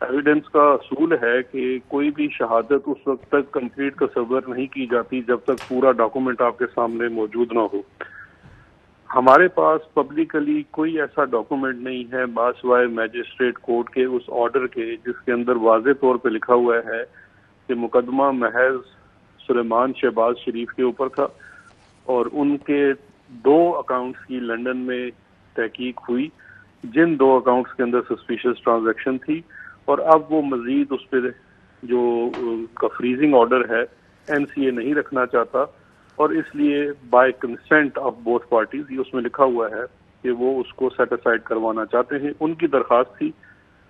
Evidence کا اصول ہے کہ کوئی بھی شہادت اس وقت تک کنکریٹ تصور نہیں کی جاتی جب تک پورا ڈاکومنٹ آپ کے سامنے موجود نہ ہو. ہمارے پاس پبلکلی کوئی ایسا ڈاکومنٹ نہیں ہے باسوائے میجسٹریٹ کورٹ کے اس آرڈر کے جس کے اندر واضح طور پہ لکھا ہوا ہے کہ مقدمہ محض سلیمان شہباز شریف کے اوپر تھا اور ان کے 2 اکاؤنٹس کی لندن میں تحقیق ہوئی جن 2 اکاؤنٹس کے اندر سسپیشس ٹرانزیکشن تھی، اور اب وہ مزید اس پہ جو کا فریزنگ آرڈر ہے NCA نہیں رکھنا چاہتا، اور اس لیے by consent of both parties, یہ اس میں لکھا ہوا ہے کہ وہ اس کو سیٹ اسائڈ کروانا چاہتے ہیں. ان کی درخواست تھی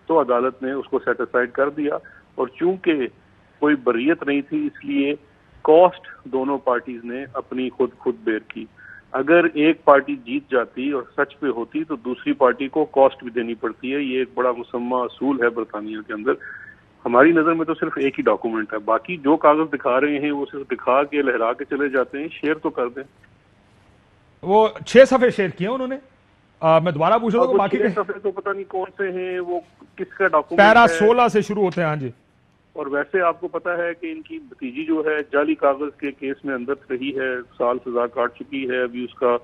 تو عدالت نے اس کو سیٹ اسائڈ کر دیا، اور چونکہ کوئی بریت نہیں تھی اس لیے کاسٹ دونوں پارٹیز نے اپنی خود بیئر کی. اگر ایک پارٹی جیت جاتی اور سچ پہ ہوتی تو دوسری پارٹی کو کاسٹ بھی دینی پڑتی ہے. یہ ایک بڑا مسمہ اصول ہے برطانیہ کے اندر. ہماری نظر میں تو صرف ایک ہی ڈاکومنٹ ہے، باقی جو کاغذ دکھا رہے ہیں وہ صرف دکھا کے لہرا کے چلے جاتے ہیں. شیئر تو کر دیں. وہ 6 صفحے شیئر کیے انہوں نے. میں دوبارہ پوچھ رہا ہوں باقی 6 صفحے تو پتہ نہیں کون سے ہیں، وہ کس کا ڈاکومنٹ ہے. پیرا 16 سے شروع ہوتے ہیں. ہاں جی. اور ویسے آپ کو پتا ہے کہ ان کی بھتیجی جو ہے جعلی کاغذ کے کیس میں اندر رہی ہے، سال سزا کاٹ چکی ہے، ابھی اس کا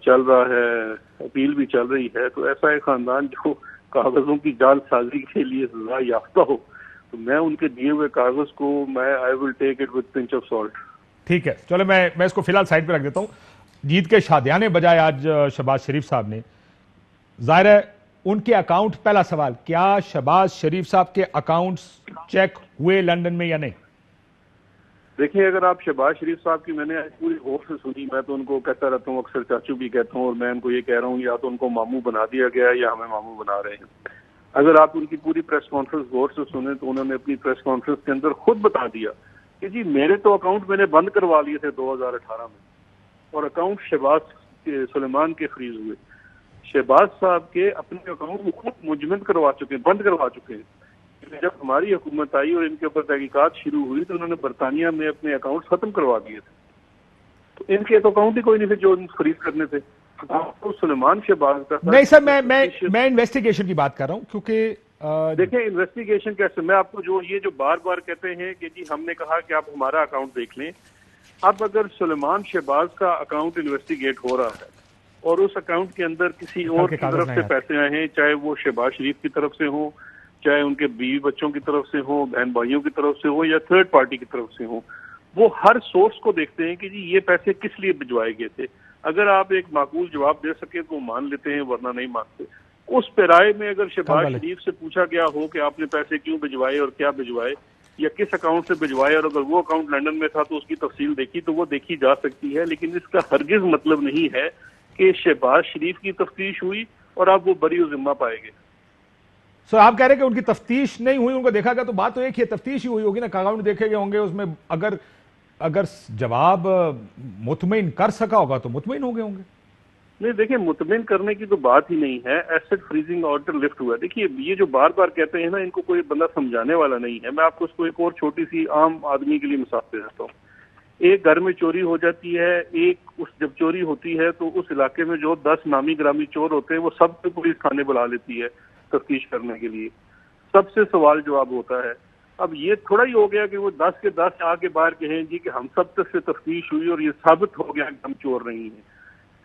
چل رہا ہے، اپیل بھی چل رہی ہے. تو ایسا ایک خاندان جو کاغذوں کی جعل سازی کے لیے سزا یافتہ ہو، تو میں ان کے دیے ہوئے کاغذ کو I will take it with pinch of salt. ٹھیک ہے، چلو میں اس کو فی الحال سائڈ پہ رکھ دیتا ہوں. جیت کے شادیانے بجائے آج شہباز شریف صاحب نے، ظاہر ہے ان کے اکاؤنٹ، پہلا سوال، کیا شہباز شریف صاحب کے اکاؤنٹس چیک ہوئے لندن میں یا نہیں؟ دیکھیں، اگر آپ شہباز شریف صاحب کی، میں نے پوری غور سے سنی، میں تو ان کو کہتا رہتا ہوں، اکثر چاچو بھی کہتا ہوں، اور میں ان کو یہ کہہ رہا ہوں یا تو ان کو ماموں بنا دیا گیا ہے یا ہمیں ماموں بنا رہے ہیں. اگر آپ ان کی پوری پریس کانفرنس غور سے سنیں تو انہوں نے اپنی پریس کانفرنس کے اندر خود بتا دیا کہ جی میرے تو اکاؤنٹ میں نے بند کروا لیے تھے 2018 میں، اور اکاؤنٹ شہباز کے سلیمان کے فریز ہوئے. شہباز صاحب کے اپنے اکاؤنٹ خود منجمد کروا چکے ہیں، بند کروا چکے ہیں. جب ہماری حکومت آئی اور ان کے اوپر تحقیقات شروع ہوئی تو انہوں نے برطانیہ میں اپنے اکاؤنٹ ختم کروا دیے تھے. تو ان کے تو اکاؤنٹ ہی کوئی نہیں تھے جو فریز کرنے تھے. آپ کو سلیمان شہباز کا نہیں سر، میں انویسٹیگیشن کی بات کر رہا ہوں، کیونکہ دیکھیں انویسٹیگیشن کیسے، میں آپ کو جو بار بار کہتے ہیں کہ جی ہم نے کہا کہ آپ ہمارا اکاؤنٹ دیکھ لیں. اب اگر سلیمان شہباز کا اکاؤنٹ انویسٹیگیٹ ہو رہا ہے اور اس اکاؤنٹ کے اندر کسی اور کی طرف سے پیسے آئے ہیں، چاہے وہ شہباز شریف کی طرف سے ہوں، چاہے ان کے بیوی بچوں کی طرف سے ہوں، بہن بھائیوں کی طرف سے ہوں، یا تھرڈ پارٹی کی طرف سے ہوں، وہ ہر سورس کو دیکھتے ہیں کہ جی یہ پیسے کس لیے بھجوائے گئے تھے. اگر آپ ایک معقول جواب دے سکے تو مان لیتے ہیں، ورنہ نہیں مانتے. اس پیرائے میں اگر شہباز شریف سے پوچھا گیا ہو کہ آپ نے پیسے کیوں بھجوائے اور کیا بھجوائے یا کس اکاؤنٹ سے بھجوائے، اور اگر وہ اکاؤنٹ لندن میں تھا تو اس کی تفصیل دیکھی تو وہ دیکھی جا سکتی ہے. لیکن اس کا ہرگز مطلب نہیں ہے کہ شہباز شریف کی تفتیش ہوئی اور اب وہ بری و ذمہ پائے گئے. سر آپ کہہ رہے ہیں کہ ان کی تفتیش نہیں ہوئی، ان کو دیکھا گیا، تو بات تو ایک ہی ہے، تفتیش ہی ہوئی ہوگی نا. اکاؤنٹ دیکھے گئے ہوں گے، اس میں اگر جواب مطمئن کر سکا ہوگا تو مطمئن ہو گئے ہوں گے. نہیں دیکھیں، مطمئن کرنے کی تو بات ہی نہیں ہے. ایسٹ فریزنگ آرڈر لفٹ ہوا ہے. دیکھیے یہ جو بار بار کہتے ہیں نا، ان کو کوئی بندہ سمجھانے والا نہیں ہے. میں آپ کو اس کو ایک اور چھوٹی سی عام آدمی کے لیے مثال دے دیتا ہوں. ایک گھر میں چوری ہو جاتی ہے، جب چوری ہوتی ہے تو اس علاقے میں جو 10 نامی گرامی چور ہوتے ہیں وہ سب کو پولیس تھانے بلا لیتی ہے تفتیش کرنے کے لیے. سب سے سوال جواب ہوتا ہے. اب یہ تھوڑا ہی ہو گیا کہ وہ 10 کے 10 آ کے باہر کہیں جی کہ ہم سب سے تفتیش ہوئی اور یہ ثابت ہو گیا کہ ہم چور نہیں ہیں.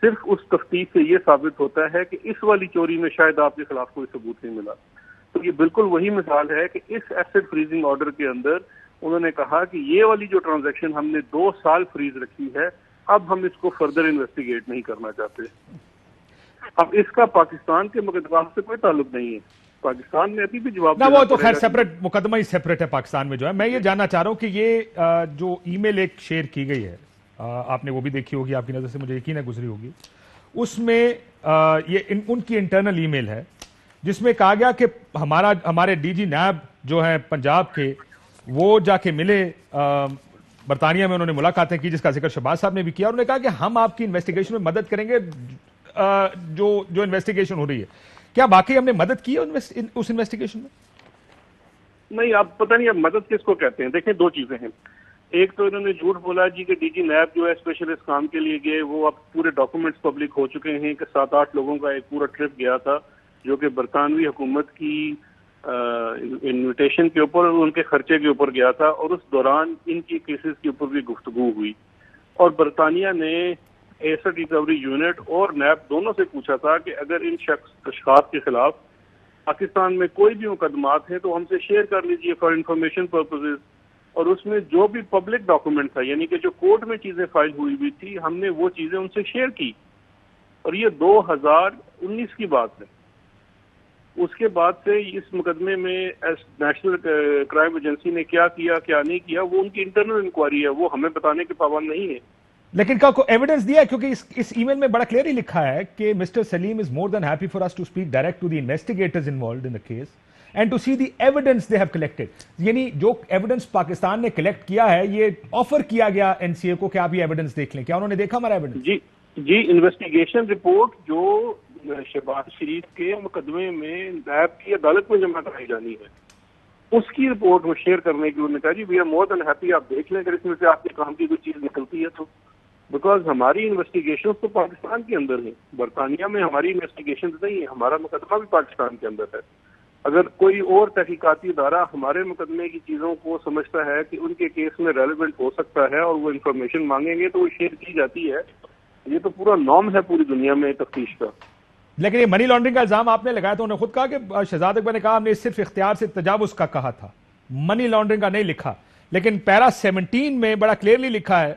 صرف اس تفتیش سے یہ ثابت ہوتا ہے کہ اس والی چوری میں شاید آپ کے خلاف کوئی ثبوت نہیں ملا. تو یہ بالکل وہی مثال ہے کہ اس ایسٹ فریزنگ آرڈر کے اندر انہوں نے کہا کہ یہ والی جو ٹرانزیکشن ہم نے 2 سال فریز رکھی ہے، اب ہم اس کو فردر انویسٹیگیٹ نہیں کرنا چاہتے. اب اس کا پاکستان کے مقدمات سے کوئی تعلق نہیں ہے. پاکستان میں ابھی بھی جواب نہ، وہ تو خیر سیپریٹ مقدمہ ہی سیپریٹ ہے پاکستان میں جو ہے. میں یہ جاننا چاہ رہا ہوں کہ یہ جو ای میل ایک شیئر کی گئی ہے، آپ نے وہ بھی دیکھی ہوگی، آپ کی نظر سے مجھے یقین ہے گزری ہوگی. اس میں یہ ان کی انٹرنل ای میل ہے جس میں کہا گیا کہ ہمارے ڈی جی نیب جو ہیں پنجاب کے، وہ جا کے ملے برطانیہ میں، انہوں نے ملاقاتیں کی جس کا ذکر شہباز صاحب نے بھی کیا. انہوں نے کہا کہ ہم آپ کی انویسٹیگیشن میں مدد کریں گے جو انویسٹیگیشن ہو رہی ہے. کیا باقی ہم نے مدد کی ہے اس انویسٹیگیشن میں؟ نہیں، اب پتہ نہیں اب مدد کس کو کہتے ہیں. دیکھیں 2 چیزیں ہیں. ایک تو انہوں نے جھوٹ بولا جی کہ ڈی جی نیب جو ہے اسپیشل اس کام کے لیے گئے، وہ اب پورے ڈاکومنٹس پبلک ہو چکے ہیں کہ 7-8 لوگوں کا ایک پورا ٹرپ گیا تھا جو کہ برطانوی حکومت کی انویٹیشن کے اوپر اور ان کے خرچے کے اوپر گیا تھا، اور اس دوران ان کی کیسز کے اوپر بھی گفتگو ہوئی، اور برطانیہ نے ایسٹ ریکوری یونٹ اور نیب دونوں سے پوچھا تھا کہ اگر ان اشخاص کے خلاف پاکستان میں کوئی بھی مقدمات ہیں تو ہم سے شیئر کر لیجئے فار انفارمیشن پرپزز، اور اس میں جو بھی پبلک ڈاکومنٹ تھا، یعنی کہ جو کورٹ میں چیزیں فائل ہوئی تھی، ہم نے وہ چیزیں ان سے شیئر کی، اور یہ 2019 کی بات ہے۔ اس کے بعد سے اس مقدمے میں نیشنل کرائم ایجنسی نے کیا کیا کیا نہیں کیا، وہ ان کی انٹرنل انکوائری ہے، وہ ہمیں بتانے کے پابند نہیں ہے۔ لیکن کا کوئی ایویڈنس دیا ہے؟ کیونکہ اس ای میل میں بڑا کلیئرلی لکھا ہے کہ mister Salim is more than happy for us to speak direct to the investigators involved in the case and to see the evidence they have collected, یعنی جو ایویڈنس پاکستان نے کلیکٹ کیا ہے یہ آفر کیا گیا این سی اے کو کہ آپ یہ ایویڈنس دیکھ لیں، کیا انہوں نے دیکھا ہمارا ایویڈنس؟ جی انویسٹیگیشن رپورٹ جو شہباز شریف کے مقدمے میں نیب کی عدالت میں جمع کرائی جانی ہے، اس کی رپورٹ میں شیئر کرنے کی انہوں نے کہا جی we are more than happy, آپ دیکھ لیں اگر اس میں سے آپ کے کام کی کوئی چیز نکلتی ہے تو، بیکاز ہماری انویسٹیگیشن تو پاکستان کے اندر ہے، برطانیہ میں ہماری انویسٹیگیشن نہیں ہے، ہمارا مقدمہ بھی پاکستان کے اندر ہے۔ اگر کوئی اور تحقیقاتی ادارہ ہمارے مقدمے کی چیزوں کو سمجھتا ہے کہ ان کے کیس میں ریلیونٹ ہو سکتا ہے اور وہ انفارمیشن مانگیں گے تو وہ شیئر کی جاتی ہے، یہ تو پورا نارم ہے پوری دنیا میں تفتیش کا۔ لیکن یہ منی لانڈرنگ کا الزام آپ نے لگایا تو انہوں نے خود کہا کہ شہزاد اکبر نے کہا ہم نے صرف اختیار سے تجاوز کا کہا تھا، منی لانڈرنگ کا نہیں لکھا۔ لیکن پیرا 17 میں بڑا کلیئرلی لکھا ہے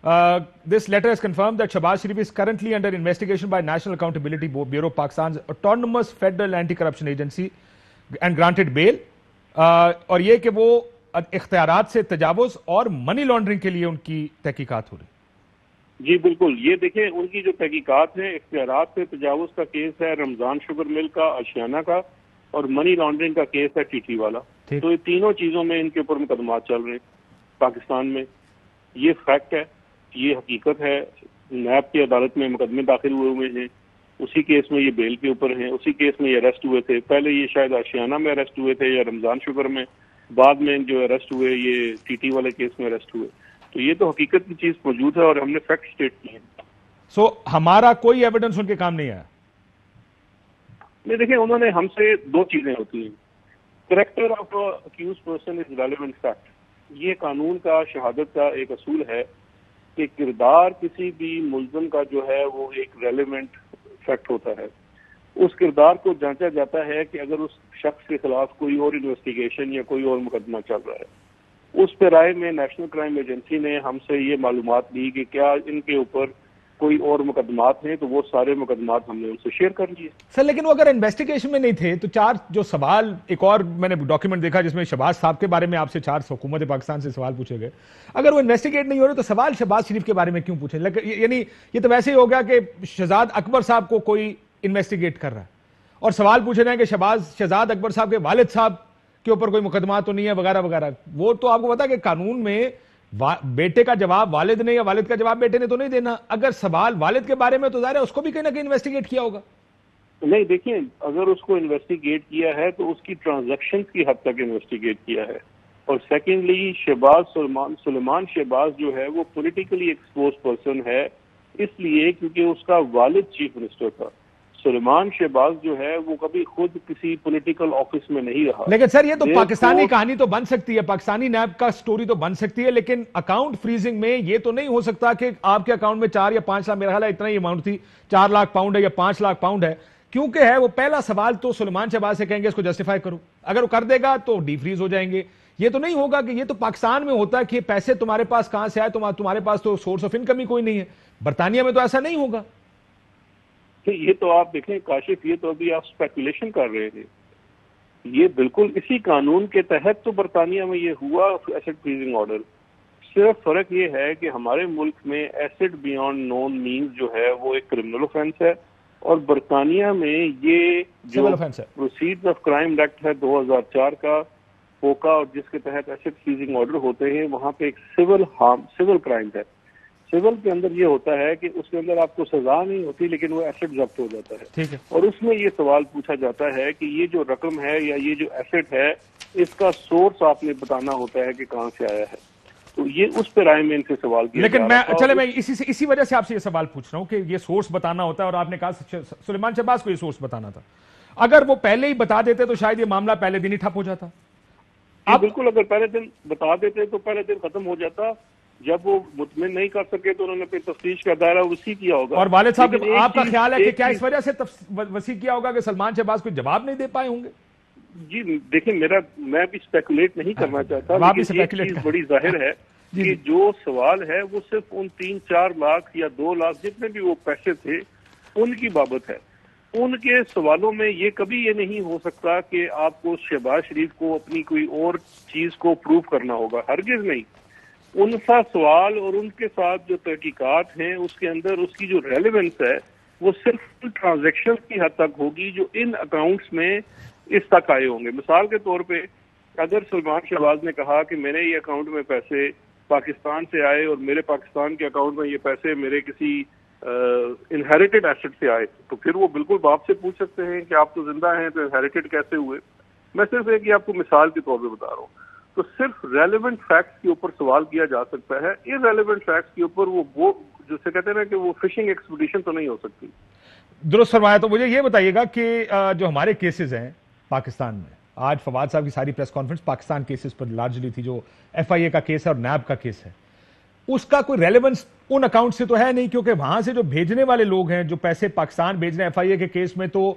this letter has confirmed that Shahbaz Sharif is currently under investigation by National Accountability Bureau, Pakistan's autonomous federal anti-corruption agency, and granted bail. اور یہ کہ وہ اختیارات سے تجاوز اور منی لانڈرنگ کے لیے ان کی تحقیقات ہو رہی۔ جی بالکل، یہ دیکھیں ان کی جو تحقیقات ہیں، اختیارات سے تجاوز کا کیس ہے رمضان شوگر مل کا، آشیانہ کا، اور منی لانڈرنگ کا کیس ہے ٹی ٹی والا۔ تو یہ تینوں چیزوں میں ان کے اوپر مقدمات چل رہے ہیں پاکستان میں، یہ فیکٹ ہے، یہ حقیقت ہے۔ نیب کی عدالت میں مقدمے داخل ہوئے ہیں، اسی کیس میں یہ بیل کے اوپر ہیں، اسی کیس میں یہ اریسٹ ہوئے تھے، پہلے یہ شاید آشیانہ میں اریسٹ ہوئے تھے یا رمضان شوگر میں، بعد میں جو اریسٹ ہوئے یہ ٹی ٹی والے کیس میں اریسٹ ہوئے۔ تو یہ تو حقیقت کی چیز موجود ہے اور ہم نے فیکٹ اسٹیٹ کی ہے۔ سو ہمارا کوئی ایویڈنس ان کے کام نہیں آیا؟ نہیں، دیکھیں انہوں نے ہم سے دو چیزیں ہوتی ہیں، character of accused person is relevant fact, یہ قانون کا شہادت کا ایک اصول ہے کہ کردار کسی بھی ملزم کا جو ہے وہ ایک ریلیونٹ فیکٹ ہوتا ہے، اس کردار کو جانچا جاتا ہے کہ اگر اس شخص کے خلاف کوئی اور انویسٹیگیشن یا کوئی اور مقدمہ چل رہا ہے۔ اس پہ رائے میں نیشنل کرائم ایجنسی نے ہم سے یہ معلومات لی کہ کیا ان کے اوپر کوئی اور مقدمات ہیں، تو وہ سارے مقدمات ہم نے ان سے شیئر کر لیے۔ سر لیکن وہ اگر انویسٹیگیشن میں نہیں تھے تو 4 جو سوال، ایک اور میں نے ڈاکیومنٹ دیکھا جس میں شہباز صاحب کے بارے میں آپ سے 4 حکومت پاکستان سے سوال پوچھے گئے، اگر وہ انویسٹیگیٹ نہیں ہو رہے تو سوال شہباز شریف کے بارے میں کیوں پوچھیں؟ یعنی یہ تو ویسے ہی ہو گیا کہ شہزاد اکبر صاحب کو کوئی انویسٹیگیٹ کر رہا ہے اور سوال پوچھ رہے ہیں کہ شہزاد اکبر صاحب کے والد صاحب کے اوپر کوئی مقدمات تو نہیں ہے وغیرہ وغیرہ۔ وہ تو آپ کو پتا کہ قانون میں بیٹے کا جواب والد نے یا والد کا جواب بیٹے نے تو نہیں دینا، اگر سوال والد کے بارے میں تو ظاہر ہے اس کو بھی کہیں نہ کہیں انویسٹیگیٹ کیا ہوگا۔ نہیں دیکھیں، اگر اس کو انویسٹیگیٹ کیا ہے تو اس کی ٹرانزیکشن کی حد تک انویسٹیگیٹ کیا ہے، اور سیکنڈلی سلیمان شہباز جو ہے وہ پولیٹیکلی ایکسپوز پرسن ہے، اس لیے کیونکہ اس کا والد چیف منسٹر تھا۔ سلیمان شہباز جو ہے وہ کبھی خود کسی پولیٹیکل آفس میں نہیں رہا۔ لیکن سر یہ تو پاکستانی کہانی تو بن سکتی ہے، پاکستانی نیب کا سٹوری تو بن سکتی ہے، لیکن اکاؤنٹ فریزنگ میں یہ تو نہیں ہو سکتا کہ آپ کے اکاؤنٹ میں 4 یا 5 لاکھ، میرا خیال ہے اتنا ہی اماؤنٹ تھی، 4 لاکھ پاؤنڈ ہے یا 5 لاکھ پاؤنڈ ہے، کیونکہ ہے وہ پہلا سوال تو سلیمان شہباز سے کہیں گے اس کو جسٹیفائی کرو، اگر وہ کر دے گا تو ڈی فریز ہو جائیں گے۔ یہ تو نہیں ہوگا کہ یہ تو پاکستان میں ہوتا ہے کہ پیسے تمہارے پاس کہاں سے آئے، تمہارے پاس تو سورس آف انکم ہی کوئی نہیں ہے، برطانیہ میں تو ایسا نہیں ہوگا۔ یہ تو آپ دیکھیں کاشف، یہ تو ابھی آپ اسپیکولیشن کر رہے تھے، یہ بالکل اسی قانون کے تحت تو برطانیہ میں یہ ہوا ایسٹ فریزنگ آرڈر۔ صرف فرق یہ ہے کہ ہمارے ملک میں ایسٹ بیانڈ نون مینز جو ہے وہ ایک کرمنل اوفینس ہے، اور برطانیہ میں یہ جو پروسیڈز آف کرائم ایکٹ ہے 2004 کا پوکا، اور جس کے تحت ایسٹ فریزنگ آرڈر ہوتے ہیں، وہاں پہ ایک سول کرائم ہے۔ سول کے اندر یہ ہوتا ہے کہ اس کے اندر آپ کو سزا نہیں ہوتی لیکن وہ ایسٹ ضبط ہو جاتا ہے، اور اس میں یہ سوال پوچھا جاتا ہے کہ یہ جو رقم ہے یا یہ جو ایسٹ ہے اس کا سورس آپ نے بتانا ہوتا ہے کہ کہاں سے آیا ہے، تو یہ اس پہ رائے میں ان سے سوال کیا۔ لیکن میں اسی وجہ سے آپ سے یہ سوال پوچھ رہا ہوں کہ یہ سورس بتانا ہوتا ہے، اور آپ نے کہا سلیمان شہباز کو یہ سورس بتانا تھا، اگر وہ پہلے ہی بتا دیتے تو شاید یہ معاملہ پہلے دن ہی ٹھپ ہو جاتا. بالکل اگر پہلے دن بتا دیتے تو پہلے دن ختم ہو جاتا. جب وہ مطمئن نہیں کر سکے تو انہوں نے پھر تفتیش کا دائرہ وسیع کیا ہوگا. اور والد صاحب آپ کا خیال ہے کہ کیا اس وجہ سے وسیع کیا ہوگا کہ سلمان شہباز کوئی جواب نہیں دے پائے ہوں گے؟ جی دیکھیں میں بھی اسپیکولیٹ نہیں کرنا چاہتا، لیکن یہ چیز بڑی ظاہر ہے کہ جو سوال ہے وہ صرف ان 3-4 لاکھ یا 2 لاکھ جتنے بھی وہ پیسے تھے ان کی بابت ہے. ان کے سوالوں میں یہ کبھی یہ نہیں ہو سکتا کہ آپ کو شہباز شریف کو اپنی کوئی اور چیز کو پروف کرنا ہوگا، ہرگز نہیں. ان سا سوال اور ان کے ساتھ جو تحقیقات ہیں اس کے اندر اس کی جو ریلیونس ہے وہ صرف ٹرانزیکشن کی حد تک ہوگی جو ان اکاؤنٹس میں اس تک آئے ہوں گے. مثال کے طور پہ اگر سلمان شہباز نے کہا کہ میرے یہ اکاؤنٹ میں پیسے پاکستان سے آئے اور میرے پاکستان کے اکاؤنٹ میں یہ پیسے میرے کسی انہیریٹڈ ایسٹ سے آئے، تو پھر وہ بالکل باپ سے پوچھ سکتے ہیں کہ آپ تو زندہ ہیں تو انہیریٹڈ کیسے ہوئے. میں صرف ایک آپ کو مثال کے طور پہ بتا رہا ہوں. تو صرف ریلیونٹ فیکٹس کے اوپر سوال کیا جا سکتا ہے، ان ریلیونٹ فیکٹس کے اوپر وہ جسے کہتے ہیں نا کہ وہ فشنگ ایکسپیڈیشن تو نہیں ہو سکتی. درست فرمایا. تو مجھے یہ بتائیے گا کہ جو ہمارے کیسز ہیں پاکستان میں، آج فواد صاحب کی ساری پریس کانفرنس پاکستان کیسز پر لارجلی تھی، جو ایف آئی اے کا کیس ہے اور نیب کا کیس ہے، اس کا کوئی ریلیونس ان اکاؤنٹ سے تو ہے نہیں، کیونکہ وہاں سے جو بھیجنے والے لوگ ہیں جو پیسے پاکستان بھیج رہے ہیں ایف آئی اے کے کیس میں، تو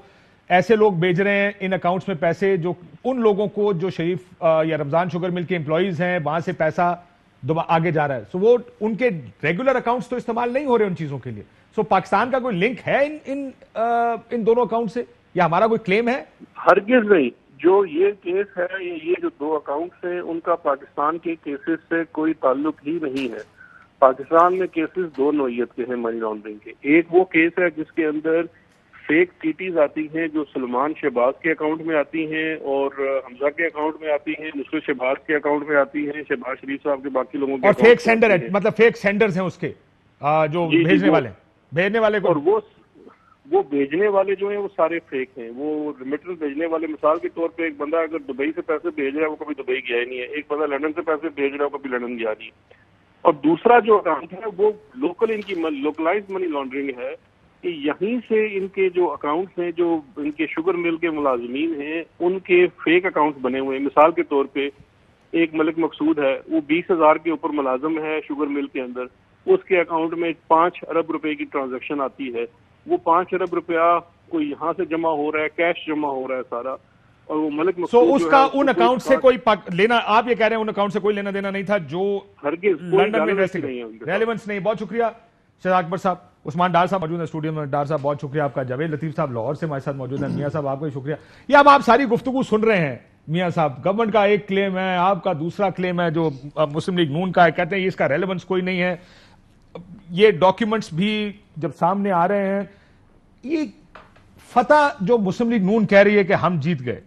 ایسے لوگ بھیج رہے ہیں ان اکاؤنٹس میں پیسے جو ان لوگوں کو جو شریف یا رمضان شوگر مل کے امپلائیز ہیں وہاں سے پیسہ آگے جا رہا ہے. سو وہ ان کے ریگولر اکاؤنٹس تو استعمال نہیں ہو رہے ان چیزوں کے لیے. سو پاکستان کا کوئی لنک ہے ان دونوں اکاؤنٹ سے یا ہمارا کوئی کلیم ہے؟ ہرگز نہیں. جو یہ کیس ہے، یہ جو 2 اکاؤنٹس ہیں ان کا پاکستان کے کیسز سے کوئی تعلق ہی نہیں ہے. پاکستان میں کیسز 2 نوعیت کے ہیں منی لانڈرنگ کے. ایک وہ کیس ہے جس کے اندر فیک ٹیٹیز آتی ہیں جو سلمان شہباز کے اکاؤنٹ میں آتی ہیں اور حمزہ کے اکاؤنٹ میں آتی ہیں، نصرت شہباز کے اکاؤنٹ میں آتی ہیں، شہباز شریف صاحب کے باقی لوگوں کے، اور فیک سینڈر ہے، مطلب فیک سینڈرز ہیں اس کے جو بھیجنے والے کو، اور وہ بھیجنے والے جو ہیں وہ سارے فیک ہیں. وہ ریمیٹنس بھیجنے والے، مثال کے طور پہ ایک بندہ اگر دبئی سے پیسے بھیج رہا ہے وہ کبھی دبئی گیا ہی نہیں ہے. ایک بندہ لندن سے پیسے بھیج رہا ہے وہ کبھی لندن گیا نہیں. اور دوسرا جو اکاؤنٹ ہے وہ ان کی لوکلائز منی لانڈرنگ ہے کہ یہیں سے ان کے جو اکاؤنٹس ہیں، جو ان کے شوگر مل کے ملازمین ہیں، ان کے فیک اکاؤنٹس بنے ہوئے ہیں. مثال کے طور پہ ایک ملک مقصود ہے، وہ 20,000 کے اوپر ملازم ہے شوگر مل کے اندر. اس کے اکاؤنٹ میں 5 ارب روپے کی ٹرانزیکشن آتی ہے. وہ 5 ارب روپیہ کوئی یہاں سے جمع ہو رہا ہے، کیش جمع ہو رہا ہے سارا. اور وہ ملک مقصود اس کا ان اکاؤنٹ سے کوئی لینا، آپ یہ کہہ رہے ہیں ان اکاؤنٹ سے کوئی لینا دینا نہیں تھا جو لندن میں ریلیونس نہیں. بہت شکریہ شہزاد اکبر صاحب. عثمان ڈار صاحب موجود ہیں اسٹوڈیو میں. ڈار صاحب بہت شکریہ آپ کا. جاوید لطیف صاحب لاہور سے ہمارے ساتھ موجود ہیں. میاں صاحب آپ کا شکریہ. یہ اب آپ ساری گفتگو سن رہے ہیں. میاں صاحب گورنمنٹ کا ایک کلیم ہے، آپ کا دوسرا کلیم ہے جو مسلم لیگ نون کا ہے، کہتے ہیں اس کا ریلیونس کوئی نہیں ہے. یہ ڈاکیومنٹس بھی جب سامنے آ رہے ہیں، یہ فتح جو مسلم لیگ نون کہہ رہی ہے کہ ہم جیت گئے،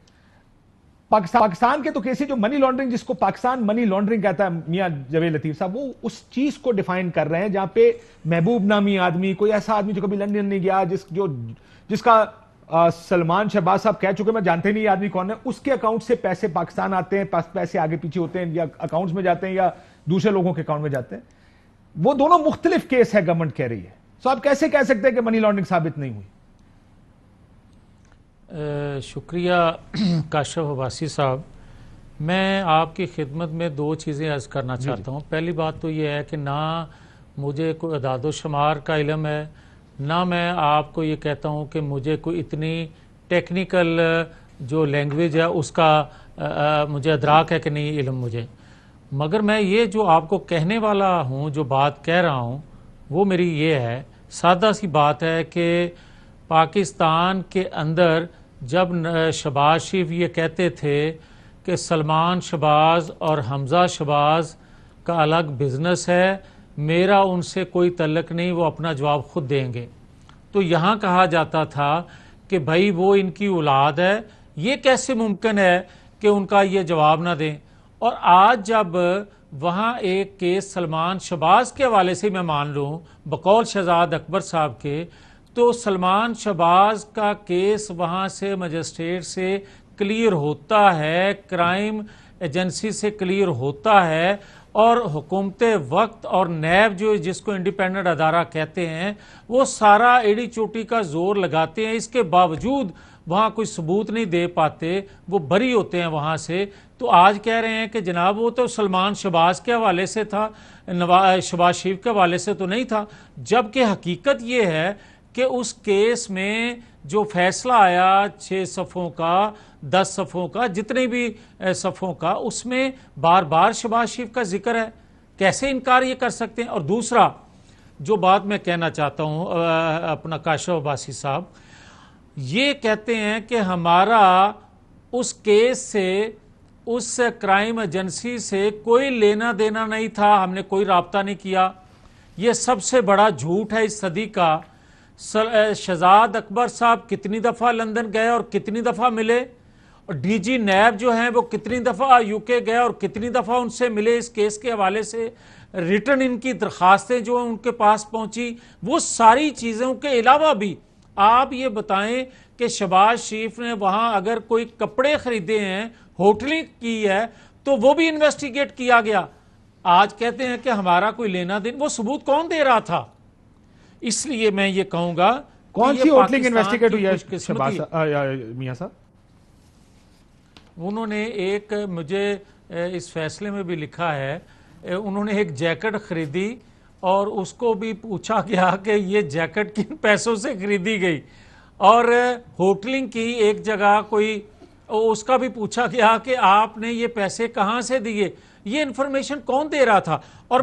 پاکستان کے تو کیسے جو منی لانڈرنگ، جس کو پاکستان منی لانڈرنگ کہتا ہے میاں جاوید لطیف صاحب، وہ اس چیز کو ڈیفائن کر رہے ہیں جہاں پہ محبوب نامی آدمی، کوئی ایسا آدمی جو کبھی لندن نہیں گیا، جس کا سلمان شہباز صاحب کہہ چکے میں جانتے نہیں یہ آدمی کون ہے، اس کے اکاؤنٹ سے پیسے پاکستان آتے ہیں، پیسے آگے پیچھے ہوتے ہیں، یا اکاؤنٹس میں جاتے ہیں یا دوسرے لوگوں کے اکاؤنٹ میں جاتے ہیں. وہ دونوں مختلف کیس ہے گورنمنٹ کہہ رہی ہے. سو آپ کیسے کہہ سکتے ہیں کہ منی لانڈرنگ ثابت نہیں ہوئی؟ شکریہ کاشف عباسی صاحب. میں آپ کی خدمت میں 2 چیزیں عرض کرنا چاہتا ہوں. پہلی بات تو یہ ہے کہ نہ مجھے کوئی اعداد و شمار کا علم ہے، نہ میں آپ کو یہ کہتا ہوں کہ مجھے کوئی اتنی ٹیکنیکل جو لینگویج ہے اس کا مجھے ادراک ہے کہ نہیں علم مجھے. مگر میں یہ جو آپ کو کہنے والا ہوں، جو بات کہہ رہا ہوں، وہ میری یہ ہے، سادہ سی بات ہے کہ پاکستان کے اندر جب شہباز شریف یہ کہتے تھے کہ سلمان شہباز اور حمزہ شہباز کا الگ بزنس ہے، میرا ان سے کوئی تعلق نہیں، وہ اپنا جواب خود دیں گے، تو یہاں کہا جاتا تھا کہ بھائی وہ ان کی اولاد ہے، یہ کیسے ممکن ہے کہ ان کا یہ جواب نہ دیں. اور آج جب وہاں ایک کیس سلمان شہباز کے حوالے سے میں مان لوں بقول شہزاد اکبر صاحب کے، تو سلمان شہباز کا کیس وہاں سے مجسٹریٹ سے کلیئر ہوتا ہے، کرائم ایجنسی سے کلیئر ہوتا ہے، اور حکومت وقت اور نیب جو جس کو انڈیپینڈنٹ ادارہ کہتے ہیں وہ سارا ایڑی چوٹی کا زور لگاتے ہیں، اس کے باوجود وہاں کوئی ثبوت نہیں دے پاتے، وہ بری ہوتے ہیں وہاں سے. تو آج کہہ رہے ہیں کہ جناب وہ تو سلمان شہباز کے حوالے سے تھا، شہباز شریف کے حوالے سے تو نہیں تھا، جبکہ حقیقت یہ ہے کہ اس کیس میں جو فیصلہ آیا 6 صفحوں کا 10 صفحوں کا جتنے بھی صفحوں کا، اس میں بار بار شہباز شریف کا ذکر ہے. کیسے انکار یہ کر سکتے ہیں؟ اور دوسرا جو بات میں کہنا چاہتا ہوں اپنا کاشف عباسی صاحب یہ کہتے ہیں کہ ہمارا اس کیس سے اس کرائم ایجنسی سے کوئی لینا دینا نہیں تھا، ہم نے کوئی رابطہ نہیں کیا. یہ سب سے بڑا جھوٹ ہے اس صدی کا. شہزاد اکبر صاحب کتنی دفعہ لندن گئے اور کتنی دفعہ ملے، اور ڈی جی نیب جو ہیں وہ کتنی دفعہ یو کے گئے اور کتنی دفعہ ان سے ملے اس کیس کے حوالے سے، ریٹرن ان کی درخواستیں جو ان کے پاس پہنچی، وہ ساری چیزوں کے علاوہ بھی آپ یہ بتائیں کہ شہباز شریف نے وہاں اگر کوئی کپڑے خریدے ہیں، ہوٹلنگ کی ہے، تو وہ بھی انویسٹیگیٹ کیا گیا. آج کہتے ہیں کہ ہمارا کوئی لینا دین، وہ ثبوت کون دے رہا تھا؟ اس لیے میں یہ کہوں گا کون سی ہوٹلنگ انویسٹیگیٹ ہوئی ہے میاں صاحب؟ انہوں نے ایک مجھے اس فیصلے میں بھی لکھا ہے، انہوں نے ایک جیکٹ خریدی اور اس کو بھی پوچھا گیا کہ یہ جیکٹ کن پیسوں سے خریدی گئی، اور ہوٹلنگ کی ایک جگہ کوئی اس کا بھی پوچھا گیا کہ آپ نے یہ پیسے کہاں سے دیے، یہ انفارمیشن کون دے رہا تھا. اور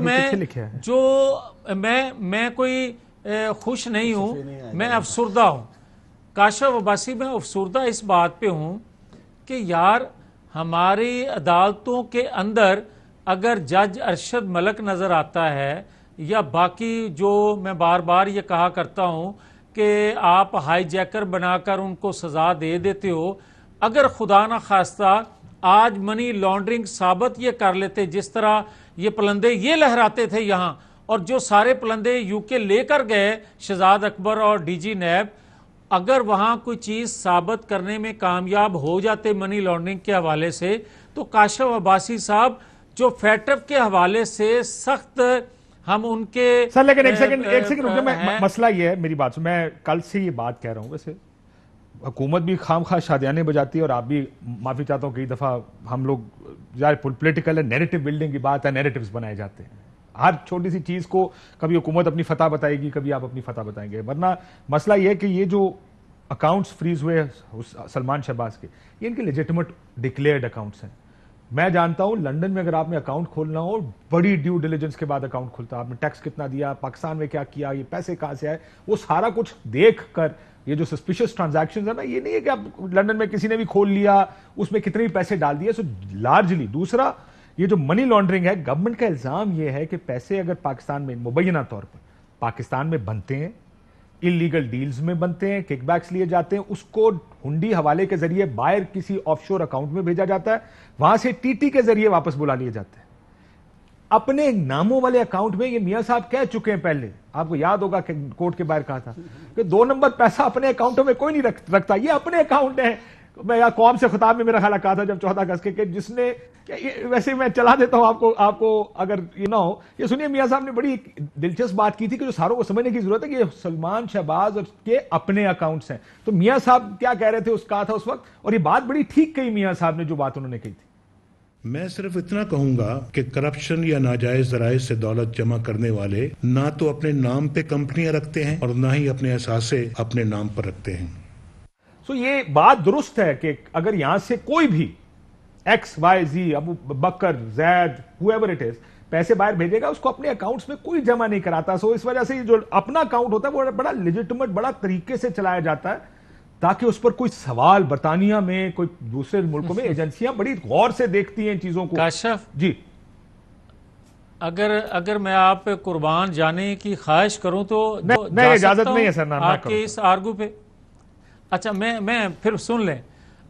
میں کوئی خوش نہیں ہوں، میں افسردہ ہوں. کاشف عباسی میں افسردہ اس بات پہ ہوں کہ یار ہماری عدالتوں کے اندر اگر جج ارشد ملک نظر آتا ہے یا باقی جو میں بار بار یہ کہا کرتا ہوں کہ آپ ہائی جیکر بنا کر ان کو سزا دے دیتے ہو، اگر خدا نہ خواستہ آج منی لانڈرنگ ثابت یہ کر لیتے، جس طرح یہ پلندے یہ لہراتے تھے یہاں، اور جو سارے پلندے یو کے لے کر گئے شہزاد اکبر اور ڈی جی نیب، اگر وہاں کوئی چیز ثابت کرنے میں کامیاب ہو جاتے منی لانڈرنگ کے حوالے سے، تو کاشف عباسی صاحب جو فیٹف کے حوالے سے سخت ہم ان کے سر، لیکن ایک سیکنڈ رکیے، مسئلہ یہ ہے، میری بات سن، میں کل سے یہ بات کہہ رہا ہوں، ویسے حکومت بھی خام خواہ شادیانے بجاتی ہے اور آپ بھی، معافی چاہتا ہوں، کئی دفعہ ہم لوگ یار پولیٹیکل ہے، نیریٹو بلڈنگ کی بات ہے، نیریٹوز بنائے جاتے ہیں، ہر چھوٹی سی چیز کو کبھی حکومت اپنی فتح بتائے گی، کبھی آپ اپنی فتح بتائیں گے. ورنہ مسئلہ یہ ہے کہ یہ جو اکاؤنٹس فریز ہوئے سلمان شہباز کے، یہ ان کے لیجٹیمیٹ ڈکلیئرڈ اکاؤنٹس ہیں. میں جانتا ہوں لندن میں اگر آپ نے اکاؤنٹ کھولنا ہو، بڑی ڈیو ڈیلیجنس کے بعد اکاؤنٹ کھلتا ہے، آپ نے ٹیکس کتنا دیا، پاکستان میں کیا کیا، یہ پیسے کہاں سے آئے، وہ سارا کچھ دیکھ کر. یہ جو سسپیشس ٹرانزیکشنز ہیں نا، یہ نہیں ہے کہ آپ لندن میں کسی نے بھی کھول لیا اس میں کتنے بھی پیسے ڈال دیے. سو لارجلی دوسرا یہ جو منی لانڈرنگ ہے، گورنمنٹ کا الزام یہ ہے کہ پیسے اگر پاکستان میں مبینہ طور پر پاکستان میں بنتے ہیں، انلیگل ڈیلز میں بنتے ہیں، کک بیکس لیے جاتے ہیں، اس کو ہنڈی حوالے کے ذریعے باہر کسی آف شور اکاؤنٹ میں بھیجا جاتا ہے، وہاں سے ٹی ٹی کے ذریعے واپس بلا لیے جاتے ہیں اپنے ناموں والے اکاؤنٹ میں. یہ میاں صاحب کہہ چکے ہیں پہلے، آپ کو یاد ہوگا کہ کورٹ کے باہر کہا تھا کہ 2 نمبر پیسہ اپنے اکاؤنٹوں میں کوئی نہیں رکھتا، یہ اپنے اکاؤنٹ ہیں. میں قوم سے خطاب میں میرا خیال کہا تھا جب 14 اگست کے، کہ جس نے، ویسے میں چلا دیتا ہوں آپ کو اگر یہ نہ ہو. یہ سنیے، میاں صاحب نے بڑی دلچسپ بات کی تھی کہ جو ساروں کو سمجھنے کی ضرورت ہے کہ یہ سلمان شہباز کے اپنے اکاؤنٹس ہیں. تو میاں صاحب کیا کہہ رہے تھے، اس کہا تھا اس وقت، اور یہ بات بڑی ٹھیک کہی میاں صاحب نے جو بات انہوں نے کہی تھی. میں صرف اتنا کہوں گا کہ کرپشن یا ناجائز ذرائع سے دولت جمع کرنے والے نہ تو اپنے نام پہ کمپنیاں رکھتے ہیں اور نہ ہی اپنے اثاثے اپنے نام پر رکھتے ہیں. سو یہ بات درست ہے کہ اگر یہاں سے کوئی بھی X Y Z, Abu Bakr, Zaid, whoever it is، پیسے باہر بھیجے گا، اس کو اپنے اکاؤنٹس میں کوئی جمع نہیں کراتا. سو اس وجہ سے جو اپنا اکاؤنٹ ہوتا ہے وہ بڑا لیجٹیمیٹ، بڑا طریقے سے چلایا جاتا ہے، تاکہ اس پر کوئی سوال، برطانیہ میں کوئی دوسرے ملکوں میں ایجنسیاں بڑی غور سے دیکھتی ہیں ان چیزوں کو. کاشف جی، اگر میں آپ پہ قربان جانے کی خواہش کروں تو نہیں، اجازت نہیں ہے سر، آپ کے اس آرگو پہ. اچھا، میں پھر سن لیں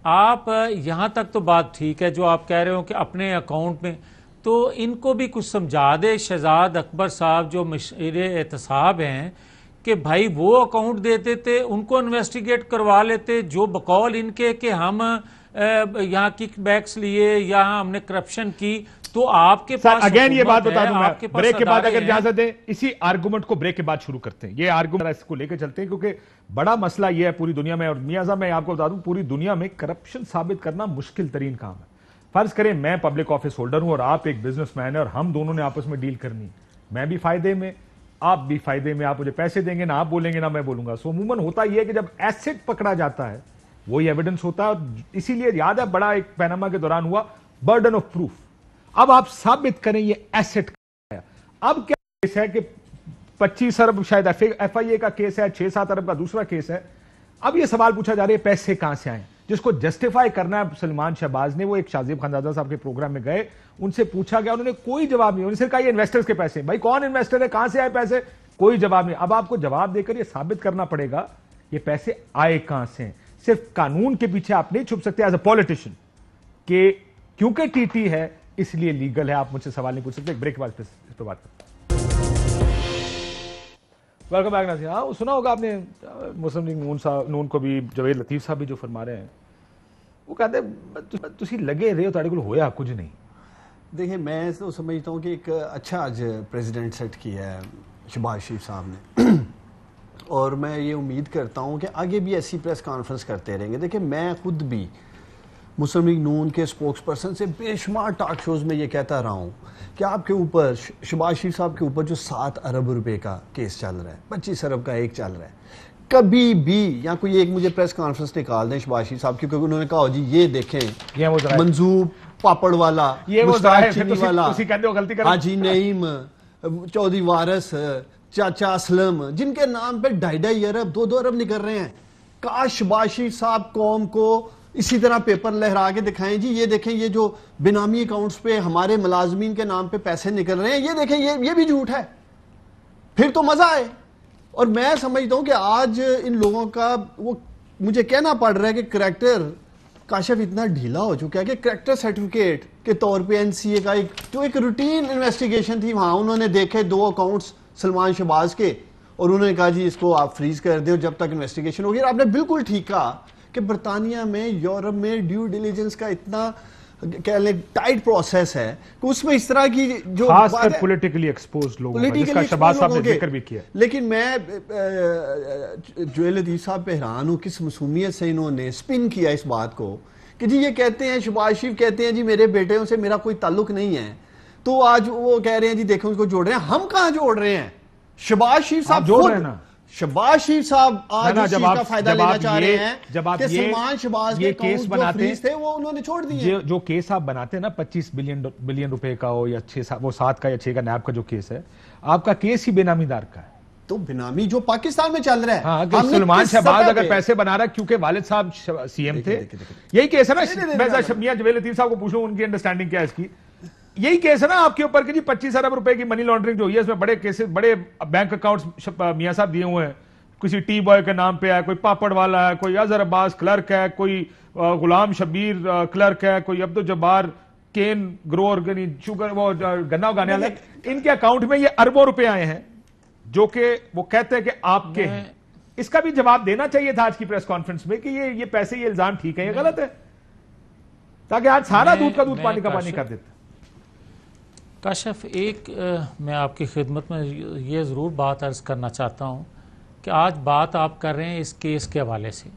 آپ. یہاں تک تو بات ٹھیک ہے جو آپ کہہ رہے ہو کہ اپنے اکاؤنٹ میں، تو ان کو بھی کچھ سمجھا دے شہزاد اکبر صاحب جو مشیر احتساب ہیں، کہ بھائی وہ اکاؤنٹ دیتے تھے، ان کو انویسٹیگیٹ کروا لیتے، جو بقول ان کے کہ ہم یہاں کک بیکس لیے یا ہم نے کرپشن کی، تو آپ کے پاس اگین یہ بات بتا دوں میں, آپ کے پاس بریک کے بعد اگر ادارے ہیں. اجازت دیں اسی آرگومنٹ کو بریک کے بعد شروع کرتے ہیں. یہ آرگومنٹ اس کو لے کے چلتے ہیں کیونکہ بڑا مسئلہ یہ ہے پوری دنیا میں, اور میاں صاحب میں آپ کو بتا دوں پوری دنیا میں کرپشن ثابت کرنا مشکل ترین کام ہے. فرض کریں میں پبلک آفس ہولڈر ہوں اور آپ ایک بزنس مین ہے اور ہم دونوں نے آپس میں ڈیل کرنی, میں بھی فائدے میں آپ بھی فائدے میں, آپ مجھے پیسے دیں گے, نہ آپ بولیں گے نہ میں بولوں گا. سو عموماً ہوتا یہ ہے کہ جب ایسٹ پکڑا جاتا ہے وہی ایویڈنس ہوتا ہے, اور اسی لیے یاد ہے بڑا ایک پیناما کے دوران ہوا برڈن آف پروف. اب آپ ثابت کریں یہ ایسٹ کا. اب کیا کیس ہے کہ 25 ارب شاید ایف آئی اے کا کیس ہے, 6-7 ارب کا دوسرا کیس ہے. اب یہ سوال پوچھا جا رہا ہے پیسے کہاں سے آئے, جس کو جسٹیفائی کرنا ہے سلمان شہباز نے. وہ ایک شازیب خانزادہ صاحب کے پروگرام میں گئے, ان سے پوچھا گیا, انہوں نے کوئی جواب نہیں, انہوں نے صرف کہا یہ انویسٹرز کے پیسے. بھائی کون انویسٹر ہے, کہاں سے آئے پیسے, کوئی جواب نہیں. اب آپ کو جواب دے کر یہ ثابت کرنا پڑے گا یہ پیسے آئے کہاں سے ہیں. صرف قانون کے پیچھے آپ نہیں چھپ سکتے ایز اے پولیٹیشین کہ کیونکہ ٹی ٹی ہے اس لیے لیگل ہے. آپ مجھ سے سوال نہیں پوچھ سکتے. ایک بریک کے بعد اس پہ بات کرتے ہیں. ویلکم بیک ناظرین. ہاں سنا ہوگا آپ نے مسلم لیگ نون کو بھی, جوید لطیف صاحب بھی جو فرما رہے ہیں, وہ کہتے ہیں تسی لگے رہے ہو تاڑے کو ہویا کچھ نہیں. دیکھیں میں تو سمجھتا ہوں کہ ایک اچھا آج پریزیڈنٹ سیٹ کیا ہے شہباز شریف صاحب نے, اور میں یہ امید کرتا ہوں کہ آگے بھی ایسی پریس کانفرنس کرتے رہیں گے. دیکھیں میں خود بھی مسلم لیگ نون کے سپوکس پرسن سے بے شمار ٹاک شوز میں یہ کہتا رہا ہوں کہ آپ کے اوپر شہباز شریف صاحب کے اوپر جو 7 ارب روپے کا کیس چل رہا ہے, 25 ارب کا ایک چل رہا ہے, کبھی بھی یا کوئی ایک مجھے پریس کانفرنس نکال دیں شہباز شریف صاحب کی, کیونکہ انہوں نے کہا جی یہ دیکھیں منظور پاپڑ والا, مشتاق چینی والا, حاجی نعیم, چودھری وارث, چاچا اسلم, جن کے نام پہ 2.5 ارب 2 ارب نکل رہے ہیں. کاش شہباز شریف صاحب قوم کو اسی طرح پیپر لہرا کے دکھائیں جی یہ دیکھیں یہ جو بینامی اکاؤنٹس پہ ہمارے ملازمین کے نام پہ پیسے نکل رہے ہیں, یہ دیکھیں یہ بھی جھوٹ ہے, پھر تو مزہ آئے. اور میں سمجھتا ہوں کہ آج ان لوگوں کا وہ مجھے کہنا پڑ رہا ہے کہ کریکٹر کاشف اتنا ڈھیلا ہو چکا ہے کہ کریکٹر سرٹیفکیٹ کے طور پہ این سی اے کا ایک روٹین انویسٹیگیشن تھی, وہاں انہوں نے دیکھے 2 اکاؤنٹس سلمان شہباز کے, اور انہوں نے کہا جی اس کو آپ فریز کر دیں جب تک انویسٹیگیشن ہوگی. اور آپ نے بالکل ٹھیک کہا کہ برطانیہ میں, یورپ میں ڈیو ڈیلیجنس کا اتنا کہہ لیں ٹائٹ پروسیس ہے کہ اس میں اس طرح کی جو خاص کر پولیٹیکلی ایکسپوزڈ لوگوں کا, جس کا شہباز صاحب نے ذکر بھی کیا. لیکن میں جوید لطیف صاحب پہ حیران ہوں کس معصومیت سے انہوں نے سپن کیا اس بات کو کہ جی یہ کہتے ہیں شہباز شریف کہتے ہیں جی میرے بیٹوں سے میرا کوئی تعلق نہیں ہے, تو آج وہ کہہ رہے ہیں جی دیکھیں اس کو جوڑ رہے ہیں. ہم کہاں جوڑ رہے ہیں؟ شہباز شریف صاحب جوڑ رہے ہیں نا. شہباز شریف صاحب آج اس چیز کا فائدہ لینا چاہ رہے ہیں کہ سلمان شہباز کے کیس بناتے تھے وہ انہوں نے چھوڑ دیے. جو کیس آپ بناتے ہیں نا 25 بلین روپے کا ہو یا 7 کا یا 6 کا نیب کا جو کیس ہے, آپ کا کیس ہی بے نامی دار کا ہے. تو بے نامی جو پاکستان میں چل رہا ہے, ہاں کہ سلمان شہباز اگر پیسے بنا رہا ہے کیونکہ والد صاحب سی ایم تھے, یہی کیس ہے نا. میں میاں جوید لطیف صاحب کو پوچھوں ان کی انڈرسٹینڈنگ کیا ہے اس کی. یہی کیس ہے نا آپ کے اوپر کہ جی 25 ارب روپے کی منی لانڈرنگ جو ہوئی ہے, اس میں بڑے کیسز, بڑے بینک اکاؤنٹس میاں صاحب دیے ہوئے ہیں. کسی ٹی بوائے کے نام پہ ہے, کوئی پاپڑ والا ہے, کوئی اظہر عباس کلرک ہے, کوئی غلام شبیر کلرک ہے, کوئی عبد الجبار کین گروور شوگر وہ گنا اگانے والا ہے. ان کے اکاؤنٹ میں یہ اربوں روپے آئے ہیں جو کہ وہ کہتے ہیں کہ آپ کے ہیں. اس کا بھی جواب دینا چاہیے تھا آج کی پریس کانفرنس میں کہ یہ پیسے, یہ الزام ٹھیک ہے یہ غلط ہے, تاکہ آج سارا دودھ کا دودھ پانی کا پانی کر دیتا. کاشف ایک میں آپ کی خدمت میں یہ ضرور بات عرض کرنا چاہتا ہوں کہ آج بات آپ کر رہے ہیں اس کیس کے حوالے سے,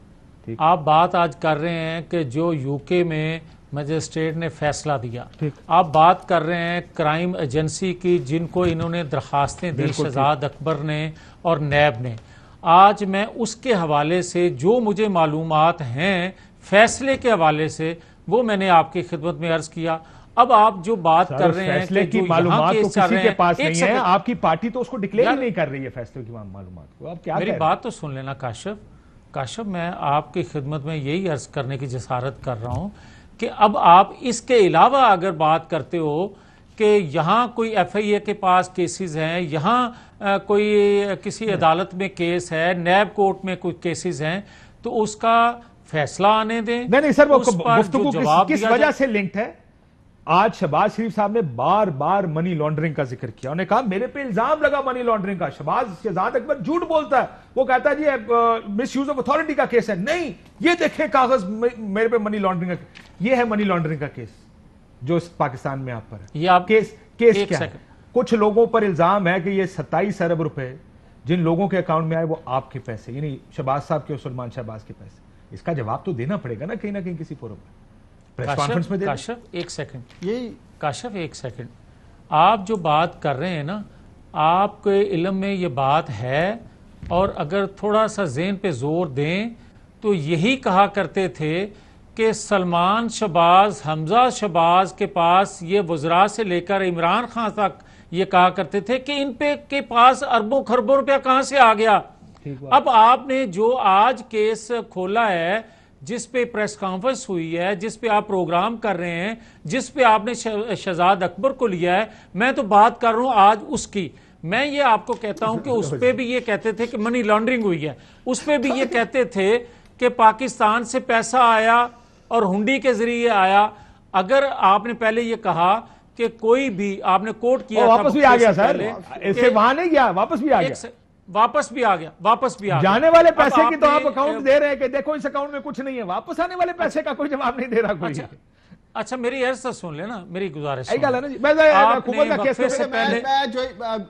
آپ بات آج کر رہے ہیں کہ جو یو کے میں مجسٹریٹ نے فیصلہ دیا, آپ بات کر رہے ہیں کرائم ایجنسی کی جن کو انہوں نے درخواستیں دی شہزاد اکبر نے اور نیب نے. آج میں اس کے حوالے سے جو مجھے معلومات ہیں فیصلے کے حوالے سے وہ میں نے آپ کی خدمت میں عرض کیا. اب آپ جو بات کر رہے ہیں فیصلے کی معلومات تو کسی کے پاس نہیں ہے, آپ کی پارٹی تو اس کو ڈکلیئر ہی نہیں کر رہی ہے فیصلے کی معلومات کو. آپ کیا میری بات تو سن لینا کاشف, میں آپ کی خدمت میں یہی عرض کرنے کی جسارت کر رہا ہوں کہ اب آپ اس کے علاوہ اگر بات کرتے ہو کہ یہاں کوئی ایف آئی اے کے پاس کیسز ہیں, یہاں کوئی کسی عدالت میں کیس ہے, نیب کورٹ میں کوئی کیسز ہیں, تو اس کا فیصلہ آنے دیں. نہیں سر, وہ گفتگو کس وجہ سے لنکڈ ہے. آج شہباز شریف صاحب نے بار بار منی لانڈرنگ کا ذکر کیا, انہوں نے کہا میرے پہ الزام لگا منی لانڈرنگ کا. شہزاد اکبر جھوٹ بولتا ہے, وہ کہتا ہے جی مس یوز آف اتھارٹی کا کیس ہے. نہیں, یہ دیکھیں کاغذ میرے پہ منی لانڈرنگ کا, یہ ہے منی لانڈرنگ کا کیس. جو پاکستان میں آپ پر ہے؟ یہ آپ کیس کیا ہے؟ کچھ لوگوں پر الزام ہے کہ یہ 27 ارب روپے جن لوگوں کے اکاؤنٹ میں آئے وہ آپ کے پیسے، یعنی شہباز صاحب کے اور سلمان شہباز کے پیسے. اس کا جواب تو دینا پڑے گا نا کہیں نہ کہیں کسی فورم میں، پریس کانفرنس میں دے. کاشف ایک سیکنڈ، آپ جو بات کر رہے ہیں نا، آپ کے علم میں یہ بات ہے، اور اگر تھوڑا سا ذہن پہ زور دیں تو یہی کہا کرتے تھے کہ سلمان شہباز، حمزہ شہباز کے پاس یہ وزراء سے لے کر عمران خان تک یہ کہا کرتے تھے کہ ان پہ کے پاس اربوں خربوں روپیہ کہاں سے آ گیا. اب آپ نے جو آج کیس کھولا ہے، جس پہ پریس کانفرنس ہوئی ہے، جس پہ آپ پروگرام کر رہے ہیں، جس پہ آپ نے شہزاد اکبر کو لیا ہے، میں تو بات کر رہا ہوں آج اس کی. میں یہ آپ کو کہتا ہوں کہ اس پہ بھی یہ کہتے تھے کہ منی لانڈرنگ ہوئی ہے، اس پہ بھی یہ کہتے تھے کہ پاکستان سے پیسہ آیا اور ہنڈی کے ذریعے آیا. اگر آپ نے پہلے یہ کہا کہ کوئی بھی آپ نے کوٹ کیا تھا، واپس بھی آ گیا سر، اس سے وہاں نہیں گیا، واپس بھی آ گیا. جانے والے پیسے کی تو آپ اکاؤنٹ دے رہے ہیں کہ دیکھو اس اکاؤنٹ میں کچھ نہیں ہے، واپس آنے والے پیسے کا کوئی جواب نہیں دے رہا کوئی. اچھا میری عرض سے سن لینا، میری گزارش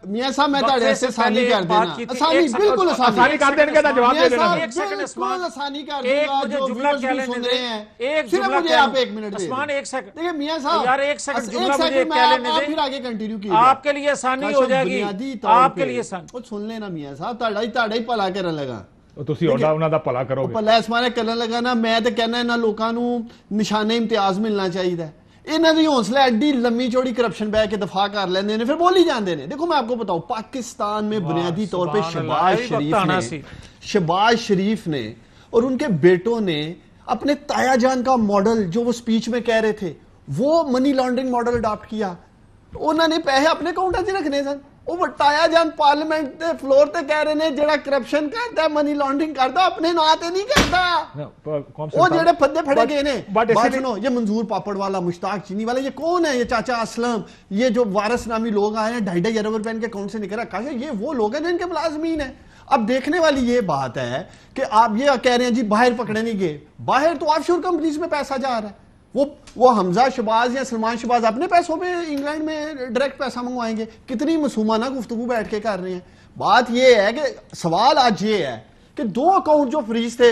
میاں صاحب میں تاڑے سے آسانی کر دینا، آسانی بالکل آسانی کر دینے کا جواب دے دینا. بالکل آسانی کر دینا، جو ویورز بھی سن رہے ہیں. صرف مجھے آپ ایک منٹ دیں. ایک سیکنڈ دیکھیں میاں صاحب، یار ایک سیکنڈ جملہ مجھے میں آپ پھر آگے کنٹینیو کیجئے، آپ کے لیے آسانی ہو جائے گی، آپ کے لیے آسانی. سن لینا میاں صاحب، تاڑا ہی پلا کرن لگا. تسی انہاں دا بھلا کرو گے. پلا اس مارے کرن لگا نا، میں تے کہنا انہاں لوکاں نوں نشانِ امتیاز ملنا چاہیے. انہاں دی حوصلہ ایڈی لمبی چوڑی کرپشن بہ کے دفاع کر لیندے نے، پھر بولی جاندے نے. دیکھو میں آپ کو بتاؤں، پاکستان میں بنیادی طور پہ شہباز شریف نے اور ان کے بیٹوں نے اپنے تایا جان کا ماڈل جو وہ سپیچ میں کہہ رہے تھے، وہ منی لانڈرنگ ماڈل اڈاپٹ کیا. انہوں نے پیسے اپنے اکاؤنٹاں وچ رکھنے سن. وہ تایا جان پارلیمنٹ دے فلور تے کہہ رہے ہیں جڑا کرپشن کرتا ہے، منی لانڈرنگ کرتا، اپنے نا تے نہیں کرتا. وہ جڑے پھدے پھڑے گئے نے، بات سنو، یہ منظور پاپڑ والا، مشتاق چینی والا، یہ کون ہے؟ یہ چاچا اسلم، یہ جو وارث نامی لوگ آئے ہیں 2.5 ارب روپے ان کے اکاؤنٹ سے نکل رہا ہے، یہ وہ لوگ ہیں جن کے ملازمین ہیں. اب دیکھنے والی یہ بات ہے کہ آپ یہ کہہ رہے ہیں جی باہر پکڑے نہیں گئے، باہر تو آف شور کمپنیز میں پیسہ جا رہا ہے. وہ حمزہ شہباز یا سلمان شہباز اپنے پیسوں پہ انگلینڈ میں ڈائریکٹ پیسہ منگوائیں گے. کتنی معصومانہ گفتگو بیٹھ کے کر رہے ہیں. بات یہ ہے کہ سوال آج یہ ہے کہ 2 اکاؤنٹ جو فریز تھے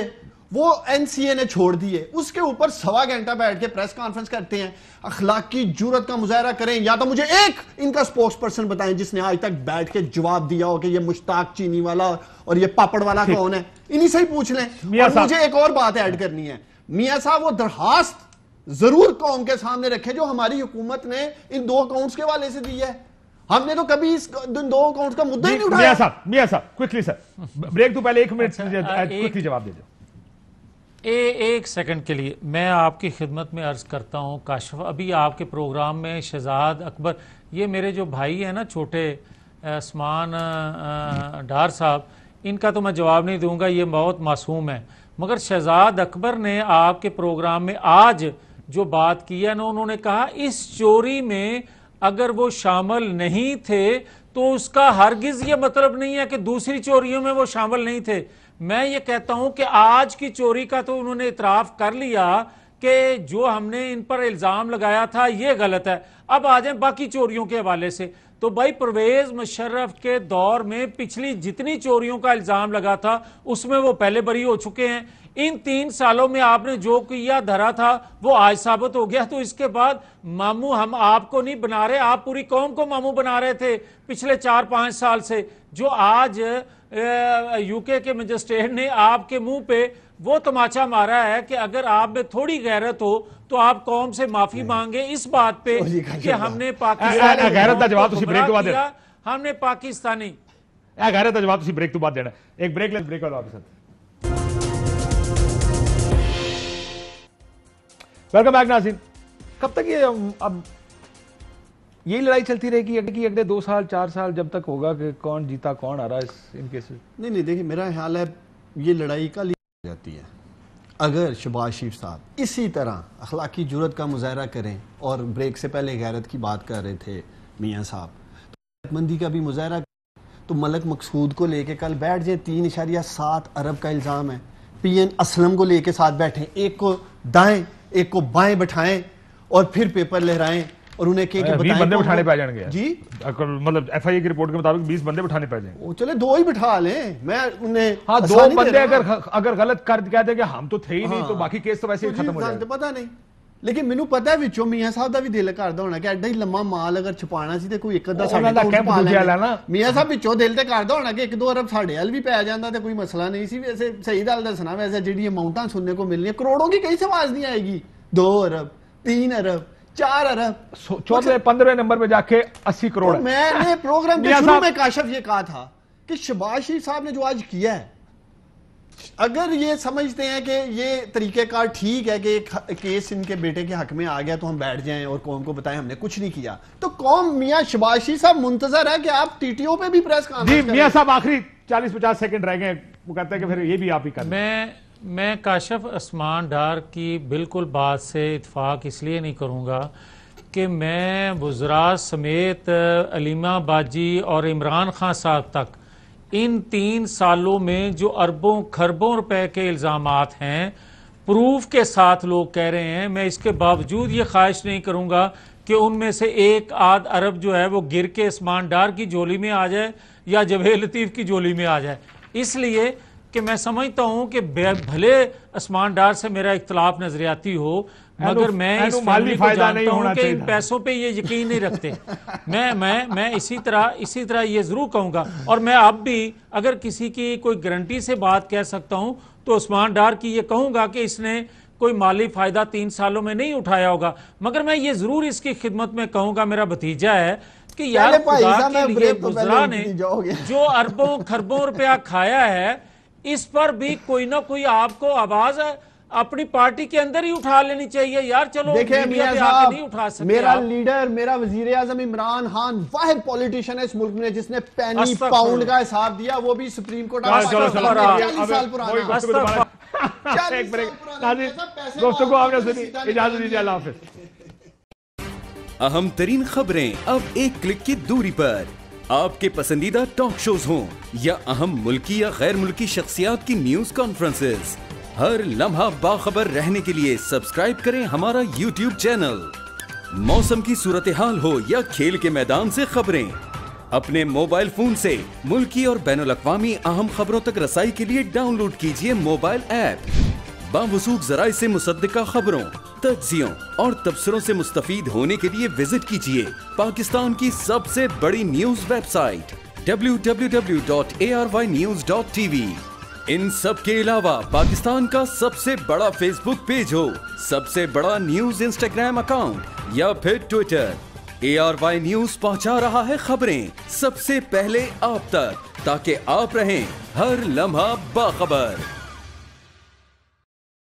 وہ این سی اے نے چھوڑ دیے، اس کے اوپر 1.25 گھنٹہ بیٹھ کے پریس کانفرنس کرتے ہیں. اخلاقی جرات کا مظاہرہ کریں، یا تو مجھے ایک ان کا سپوکس پرسن بتائیں جس نے آج تک بیٹھ کے جواب دیا ہو کہ یہ مشتاق چینی والا اور یہ پاپڑ والا کون ہے. انہی سے ہی پوچھ لیں. اور مجھے ایک اور بات ایڈ کرنی ہے میاں صاحب، وہ درخواست ضرور قوم کے سامنے رکھے جو ہماری حکومت نے ان 2 اکاؤنٹس کے والے سے دی ہے. ہم نے تو کبھی اس 2 اکاؤنٹس کا مدعا ہی نہیں اٹھایا. میاں صاحب کوئکلی سر، بریک تو پہلے 1 منٹ کوئکلی جواب دے دو. ایک سیکنڈ کے لیے میں آپ کی خدمت میں عرض کرتا ہوں. کاشف، ابھی آپ کے پروگرام میں شہزاد اکبر، یہ میرے جو بھائی ہیں نا چھوٹے عثمان ڈار صاحب، ان کا تو میں جواب نہیں دوں گا، یہ بہت معصوم ہے. مگر شہزاد اکبر نے آپ کے پروگرام میں آج جو بات کی ہے نا، انہوں نے کہا اس چوری میں اگر وہ شامل نہیں تھے تو اس کا ہرگز یہ مطلب نہیں ہے کہ دوسری چوریوں میں وہ شامل نہیں تھے. میں یہ کہتا ہوں کہ آج کی چوری کا تو انہوں نے اعتراف کر لیا کہ جو ہم نے ان پر الزام لگایا تھا یہ غلط ہے. اب آ جائیں باقی چوریوں کے حوالے سے، تو بھائی پرویز مشرف کے دور میں پچھلی جتنی چوریوں کا الزام لگا تھا اس میں وہ پہلے بری ہو چکے ہیں. ان 3 سالوں میں آپ نے جو کیا دھرا تھا وہ آج ثابت ہو گیا. تو اس کے بعد ماموں ہم آپ کو نہیں بنا رہے، آپ پوری قوم کو ماموں بنا رہے تھے پچھلے 4-5 سال سے. جو آج یو کے مجسٹریٹ نے آپ کے منہ پہ وہ تماچا مارا ہے کہ اگر آپ میں تھوڑی غیرت ہو تو آپ قوم سے معافی مانگے اس بات پہ کہ ہم نے پاکستانی ہم نے پاکستانی غیرت کا جواب بریک تو بعد دینا. ایک بریک لے، بریک والا ساتھ. ویلکم بیک ناظرین. کب تک یہ اب یہی لڑائی چلتی رہے گی کہ اگلے 2 سال 4 سال جب تک ہوگا کہ کون جیتا کون آ رہا ہے ان کیسز؟ نہیں دیکھیں میرا خیال ہے یہ لڑائی کل ہی جاتی ہے. اگر شہباز شریف صاحب اسی طرح اخلاقی جرات کا مظاہرہ کریں، اور بریک سے پہلے غیرت کی بات کر رہے تھے میاں صاحب، تو مندی کا بھی مظاہرہ تو ملک مقصود کو لے کے کل بیٹھ جائیں. 3.7 ارب کا الزام ہے. پی این اسلم کو لے کے ساتھ بیٹھیں، ایک کو دائیں ایک کو بائیں بٹھائیں اور پھر پیپر لہرائیں اور انہیں کہ 20 بندے بٹھانے پہ جائیں گے جی مطلب ایف آئی اے کی رپورٹ کے مطابق 20 بندے بٹھانے پہ جائیں گے. وہ چلے 2 ہی بٹھا لیں, میں انہیں ہاں 2 بندے اگر غلط کر کہتے کہ ہم تو تھے ہی نہیں تو باقی کیس تو ویسے ہی ختم ہو جائے. پتا نہیں, لیکن مینوں پتا ہے وچوں میاں صاحب دا بھی دل کردا ہونا کہ ایڈا ہی لمبا مال اگر چھپانا سی تے کوئی ایک ادا ساڈے کول چھپا لینا. میاں صاحب وچوں دل تے کردا ہونا کہ 1-2 ارب ساڈے ول بھی پے جاندا تے کوئی مسئلہ نہیں سی. ویسے صحیح گل دسنا, ویسے جڑی اماؤنٹاں سننے کو ملنی کروڑوں کی کہیں سے آواز نہیں آئے گی. 2 ارب 3 ارب 4 ارب 15 نمبر پہ جا کے 80 کروڑ. میں نے پروگرام کے شروع میں کاشف یہ کہا تھا کہ شہباز شریف صاحب نے جو آج کیا ہے, اگر یہ سمجھتے ہیں کہ یہ طریقہ کار ٹھیک ہے کہ ایک کیس ان کے بیٹے کے حق میں آ گیا تو ہم بیٹھ جائیں اور قوم کو بتائیں ہم نے کچھ نہیں کیا, تو قوم میاں شہباز شریف صاحب منتظر ہے کہ آپ ٹی ٹی او پہ بھی پریس کانفرنس کریں. میاں صاحب آخری 40-50 سیکنڈ رہ گئے, وہ کہتے ہیں کہ پھر یہ بھی آپ ہی کریں. میں کاشف عثمان ڈار کی بالکل بات سے اتفاق اس لیے نہیں کروں گا کہ میں وزراء سمیت علیمہ باجی اور عمران خان صاحب تک ان 3 سالوں میں جو اربوں کھربوں روپے کے الزامات ہیں پروف کے ساتھ لوگ کہہ رہے ہیں, میں اس کے باوجود یہ خواہش نہیں کروں گا کہ ان میں سے 1-8 ارب جو ہے وہ گر کے عثمان ڈار کی جولی میں آ جائے یا جوہیر لطیف کی جولی میں آ جائے. اس لیے کہ میں سمجھتا ہوں کہ بھلے عثمان ڈار سے میرا اختلاف نظریاتی ہو, مگر میں اس فیملی کو جانتا ہوں کہ ان پیسوں پہ یہ یقین نہیں رکھتے. میں اسی طرح یہ ضرور کہوں گا, اور میں اب بھی اگر کسی کی کوئی گارنٹی سے بات کہہ سکتا ہوں تو عثمان ڈار کی یہ کہوں گا کہ اس نے کوئی مالی فائدہ 3 سالوں میں نہیں اٹھایا ہوگا. مگر میں یہ ضرور اس کی خدمت میں کہوں گا, میرا بھتیجا ہے کہ یار خدا کے لیے وزراء نے جو اربوں کھربوں روپیہ کھایا ہے اس پر بھی کوئی نہ کوئی آپ کو آواز اپنی پارٹی کے اندر ہی اٹھا لینی چاہیے یار. چلو دیکھیں میاں صاحب, میرا لیڈر میرا وزیر اعظم عمران خان واحد پولیٹیشن ہے اس ملک میں جس نے پینی پاؤنڈ کا حساب دیا, وہ بھی سپریم کورٹ اہم ترین خبریں اب ایک کلک کی دوری پر. آپ کے پسندیدہ ٹاک شوز ہوں یا اہم ملکی یا غیر ملکی شخصیات کی نیوز کانفرنسز, ہر لمحہ باخبر رہنے کے لیے سبسکرائب کریں ہمارا یوٹیوب چینل. موسم کی صورتحال ہو یا کھیل کے میدان سے خبریں, اپنے موبائل فون سے ملکی اور بین الاقوامی اہم خبروں تک رسائی کے لیے ڈاؤن لوڈ کیجیے موبائل ایپ. باوثوق ذرائع سے مصدقہ خبروں, تجزیوں اور تبصروں سے مستفید ہونے کے لیے وزٹ کیجیے پاکستان کی سب سے بڑی نیوز ویب سائٹ www.arYnews.tv. ان سب کے علاوہ پاکستان کا سب سے بڑا فیس بک پیج ہو, سب سے بڑا نیوز انسٹاگرام اکاؤنٹ یا پھر ٹویٹر, ARY نیوز پہنچا رہا ہے خبریں سب سے پہلے آپ تک تاکہ آپ رہیں ہر لمحہ باخبر.